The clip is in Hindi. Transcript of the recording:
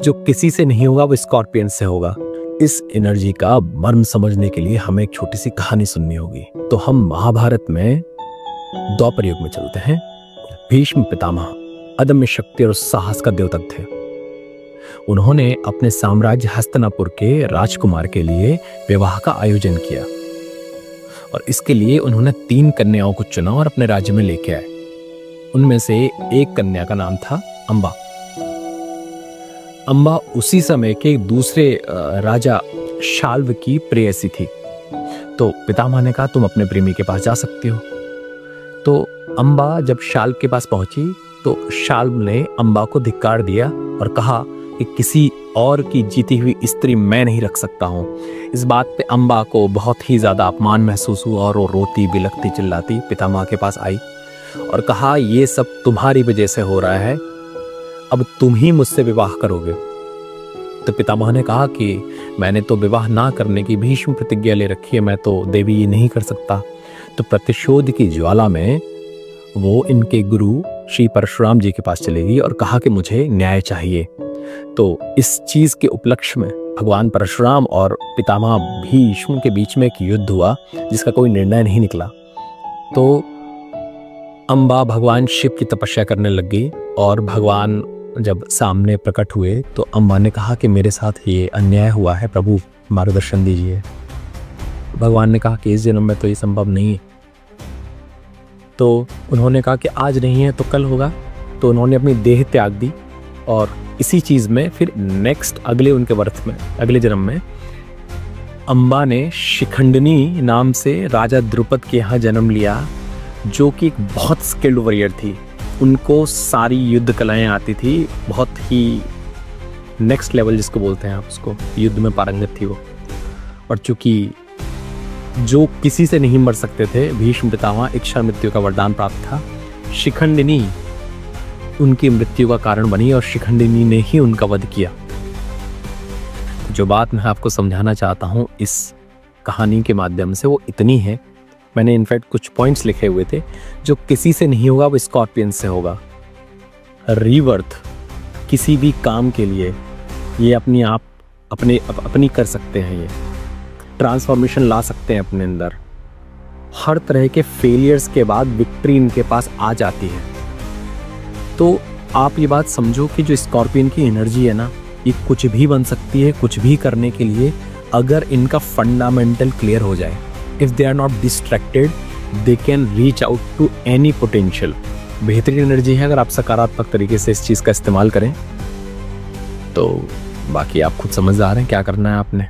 जो किसी से नहीं होगा वो स्कॉर्पियन से होगा। इस एनर्जी का मर्म समझने के लिए हमें एक छोटी सी कहानी सुननी होगी। तो हम महाभारत में द्वापर युग में चलते हैं। भीष्म पितामह अदम्य शक्ति और साहस का द्योतक थे। उन्होंने अपने साम्राज्य हस्तिनापुर के राजकुमार के लिए विवाह का आयोजन किया और इसके लिए उन्होंने 3 कन्याओं को चुना और अपने राज्य में लेके आए। उनमें से एक कन्या का नाम था अंबा। अंबा उसी समय के दूसरे राजा शाल्व की प्रेयसी थी। तो पितामह ने कहा तुम अपने प्रेमी के पास जा सकती हो। तो अंबा जब शाल्व के पास पहुंची तो शाल्व ने अंबा को धिक्कार दिया और कहा कि किसी और की जीती हुई स्त्री मैं नहीं रख सकता हूं। इस बात पे अंबा को बहुत ही ज्यादा अपमान महसूस हुआ और वो रोती बिलखती चिल्लाती पितामह के पास आई और कहा ये सब तुम्हारी वजह से हो रहा है, अब तुम ही मुझसे विवाह करोगे। तो पितामह ने कहा कि मैंने तो विवाह ना करने की भीष्म प्रतिज्ञा ले रखी है, मैं तो देवी ये नहीं कर सकता। तो प्रतिशोध की ज्वाला में वो इनके गुरु श्री परशुराम जी के पास चली गई और कहा कि मुझे न्याय चाहिए। तो इस चीज के उपलक्ष्य में भगवान परशुराम और पितामह भीष्म के बीच में एक युद्ध हुआ जिसका कोई निर्णय नहीं निकला। तो अंबा भगवान शिव की तपस्या करने लग गई और भगवान जब सामने प्रकट हुए तो अंबा ने कहा कि मेरे साथ ये अन्याय हुआ है, प्रभु मार्गदर्शन दीजिए। भगवान ने कहा कि इस जन्म में तो ये संभव नहीं है। तो उन्होंने कहा कि आज नहीं है तो कल होगा। तो उन्होंने अपनी देह त्याग दी और इसी चीज में फिर नेक्स्ट अगले उनके वर्ष में अगले जन्म में अंबा ने शिखंडनी नाम से राजा द्रुपद के यहाँ जन्म लिया, जो कि एक बहुत स्किल्ड वॉरियर थी। उनको सारी युद्ध कलाएं आती थी, बहुत ही नेक्स्ट लेवल जिसको बोलते हैं आप उसको, युद्ध में पारंगत थी वो। और चूंकि जो किसी से नहीं मर सकते थे, भीष्म पितामह इच्छा मृत्यु का वरदान प्राप्त था, शिखंडिनी उनकी मृत्यु का कारण बनी और शिखंडिनी ने ही उनका वध किया। जो बात मैं आपको समझाना चाहता हूँ इस कहानी के माध्यम से वो इतनी है, मैंने इनफैक्ट कुछ पॉइंट्स लिखे हुए थे, जो किसी से नहीं होगा वो स्कॉर्पियन से होगा। रीबर्थ किसी भी काम के लिए ये अपनी कर सकते हैं, ये ट्रांसफॉर्मेशन ला सकते हैं अपने अंदर। हर तरह के फेलियर्स के बाद विक्ट्री इनके पास आ जाती है। तो आप ये बात समझो कि जो स्कॉर्पियन की एनर्जी है ना, ये कुछ भी बन सकती है कुछ भी करने के लिए, अगर इनका फंडामेंटल क्लियर हो जाए। If they are not distracted they can reach out to any potential. बेहतरीन एनर्जी है अगर आप सकारात्मक तरीके से इस चीज़ का इस्तेमाल करें। तो बाकी आप खुद समझदार हैं क्या करना है आपने।